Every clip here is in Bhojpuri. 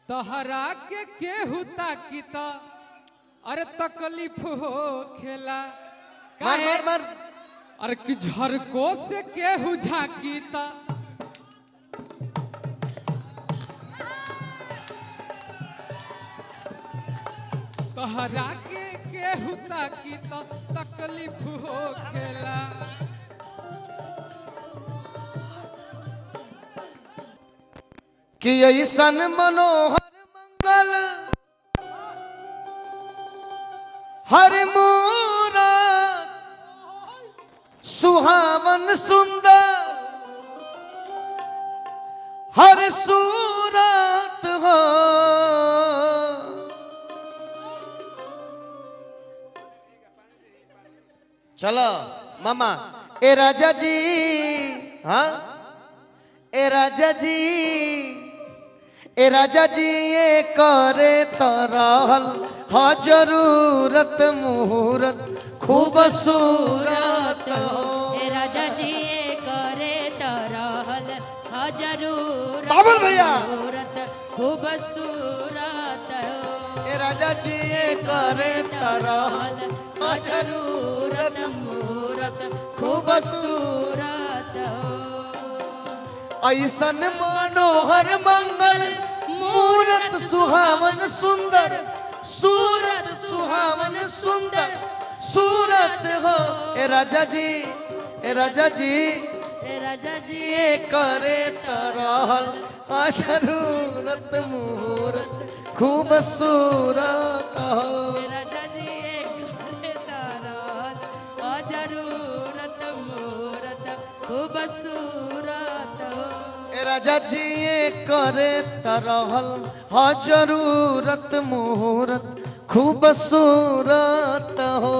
तहरा के केहू ताकी त अरे तकलीफ हो खेला मार मार मार अरे कि झरको से केहू झाकी त तहरा के केहू ताकी त तकलीफ हो खेला कि ऐसन मनोहर मंगल हर मूरत सुहावन सुंदर हर सूरत हो चलो मामा ए राजा जी हाँ ए राजा जी ए राजा जी ये करे तरहल हा जरूरत मुहूर्त खूबसूरत हो ए राजा जी ये करे तरहल हा जरूरत बाबुल भैया मुहूर्त खूबसूरत हो ए राजा जी ये करे तरहल हा जरूरत मुहूर्त खूबसूरत हो ऐसन मनोहर मंगल मूरत सुहावन सुंदर सूरत सुहावन सुंदर सूरत हो ए राजा जी ए राजा जी ए राजा जी ये करे तरहल आ जरूरत मुहूर्त खूबसूरत हो ए राजा जी ये करे तरहल हा जरूरत मुहूर्त खूबसूरत हो ए राजा जी ये करे तरहल हा जरूरत मुहूर्त खूबसूरत हो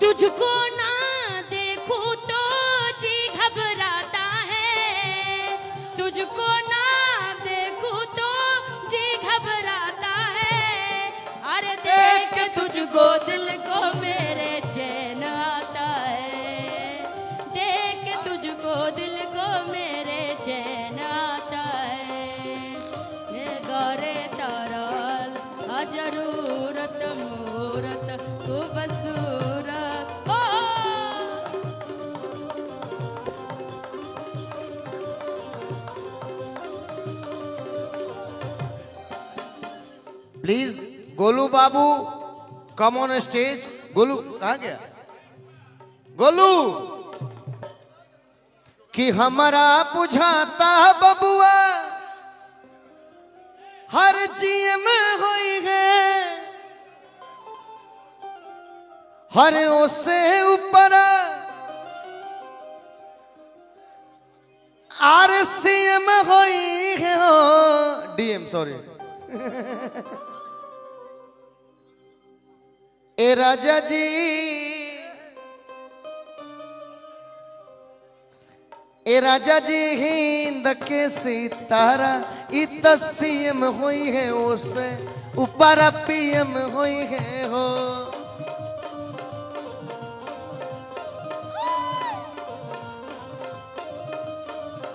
तुझको ना देखूं तो जी घबराता है तुझको ना देखूं तो जी घबराता है अरे देख के तुझको दिल को मेरे चैन आता है देख के तुझको दिल को मेरे चैन आता है ये गौरे तरल जरूरत मुहूर्त खूबसूरत ओ प्लीज गोलू बाबू कम ऑन स्टेज गोलू कहाँ गया गोलू कि हमारा बुझाता बबुआ हर चीज में हुई है हर उससे ऊपर RCM हुई है हो DM सॉरी ए राजा जी ए राजा जी हिंद के सितारा CM हुई है उससे ऊपर PM हुई है हो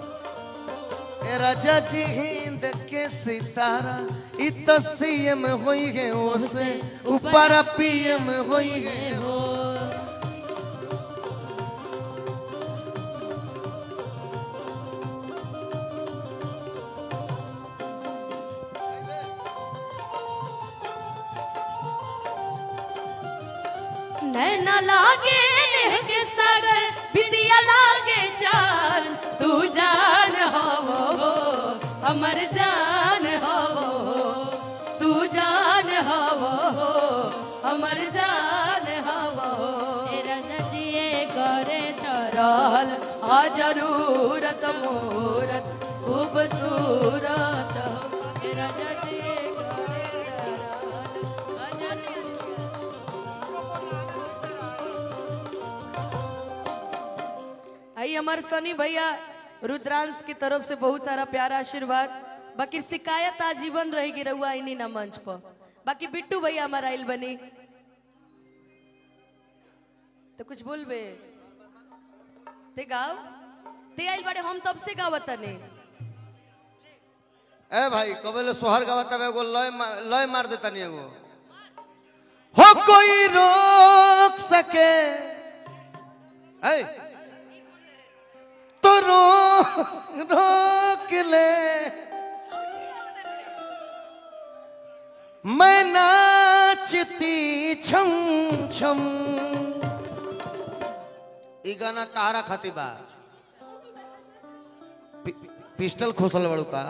ए राजा जी हिंद के सितारा CM हुई है उससे ऊपर PM हुई है हो नैना लागे के सागर बिंदिया लागे चांद तू जान हो अमर जान हो तू जान हो अमर जान हो तेरा नदिए करे तरल आ जरूरत मुहूर्त खूबसूरत तेरा नदिए करे तरल आ जरूरत आई हमारे सनी भैया रुद्रांश की तरफ से बहुत सारा प्यारा आशीर्वाद बाकी शिकायत आजीवन रहेगी रहुआ इन्हीं ना मंच पर बाकी बिट्टू भैया हमारा आइल बनी तो कुछ बोलबे ते गाओ ते आइल बाड़े हम तब से गावत तने ए भाई कबले सोहर गावत है एगो लय मार देता नहीं एगो हो कोई रोक सके ए तो रोक ले मैं नाचती छम छम ई गाना तारा खाती बा पिस्टल खोसल बड़ू का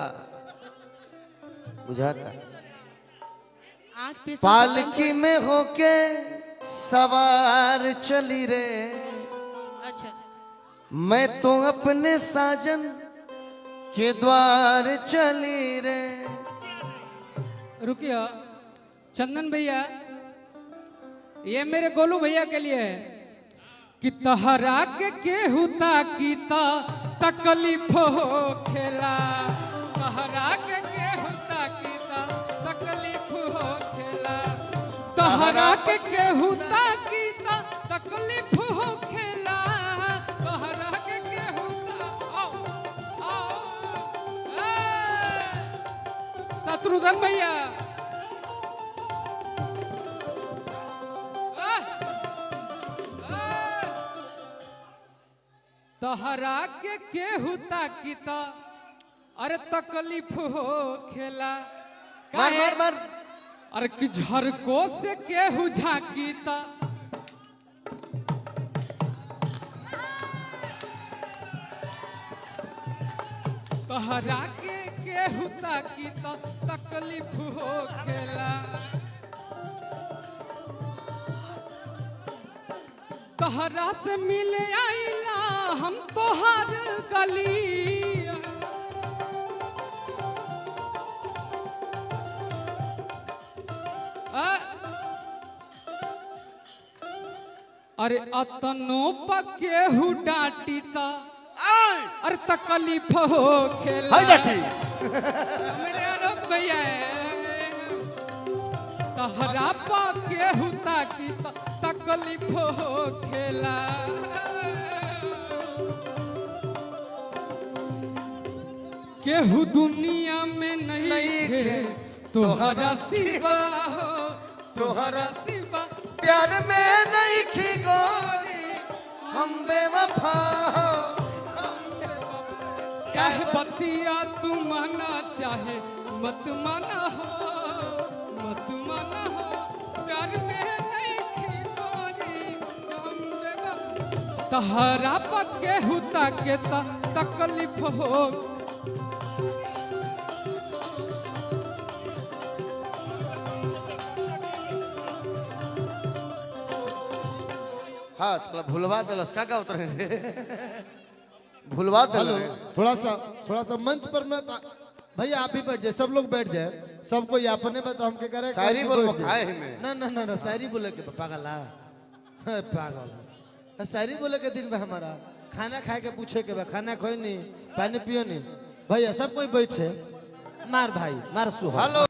बुझाता आँख पे पालकी में होके सवार चली रे अच्छा मैं तो अपने साजन के द्वार चली रे। रुकिए चंदन भैया, ये मेरे गोलू भैया के लिए है कि तहरा के केहुता कीता तकलीफ हो खेला, तहरा के केहुता कीता तकलीफ हो खेला, तहरा के केहुता कीता तकलीफ हो खेला, तहरा के केहुता शत्रुघ्न भैया तहरा के केहुता कीता अरे तकलीफ हो खेला मार मार मार अरे कि झरको से केहू झाकीता तहरा के केहुता कीता तकलीफ हो खेला, तहरा से मिले आईला हम तोहार गली, अरे अतनो पकेहू डांटीता अरे तकलीफ हो खेला मेरे आलोक भैया तहरा पकेहू ताकी तकलीफ हो खेला, केहू दुनिया में नहीं है तोहरा सिवा हो, तोहरा सिवा प्यार में नहीं खिगोरी हम बेवफा हो, चाहे बतिया तू माना चाहे मत माना हो, मत माना हो, प्यार में नहीं खिगोरी हम बेवफा, तहरा पके हुता के तकलीफ हो हाँ भूलवा दिलस का उतर भूलवा दिल थोड़ा सा मंच पर मैं भैया आप भी बैठ जाए, सब लोग बैठ जाए, सबको अपने में तो हम के करे शायरी बोल खाए में ना ना ना ना शायरी बोले के पागल पागल शायरी बोले के दिन में हमारा खाना खाए के पूछे के बा, खाना खोई नहीं पानी पियो नहीं भैया सब कोई बैठ मार भाई मार सुहा। हेलो।